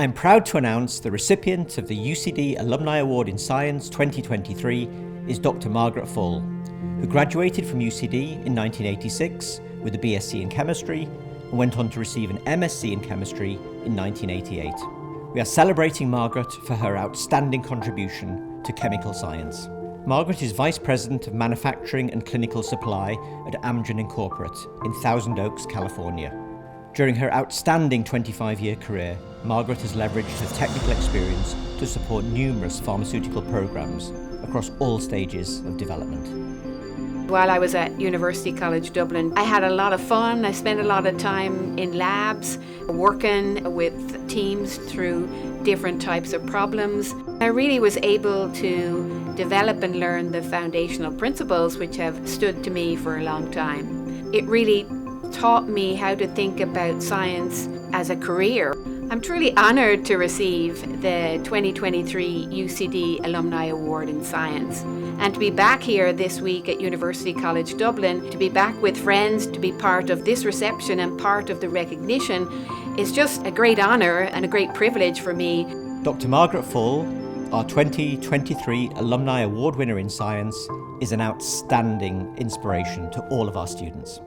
I'm proud to announce the recipient of the UCD Alumni Award in Science 2023 is Dr. Margaret Full, who graduated from UCD in 1986 with a BSc in Chemistry and went on to receive an MSc in Chemistry in 1988. We are celebrating Margaret for her outstanding contribution to chemical science. Margaret is Vice President of Manufacturing and Clinical Supply at Amgen Incorporate in Thousand Oaks, California. During her outstanding 25-year career, Margaret has leveraged her technical experience to support numerous pharmaceutical programs across all stages of development. While I was at University College Dublin, I had a lot of fun. I spent a lot of time in labs, working with teams through different types of problems. I really was able to develop and learn the foundational principles which have stood to me for a long time. It really taught me how to think about science as a career. I'm truly honoured to receive the 2023 UCD Alumni Award in Science and to be back here this week at University College Dublin, to be back with friends, to be part of this reception and part of the recognition is just a great honour and a great privilege for me. Dr. Margaret Full, our 2023 Alumni Award winner in Science, is an outstanding inspiration to all of our students.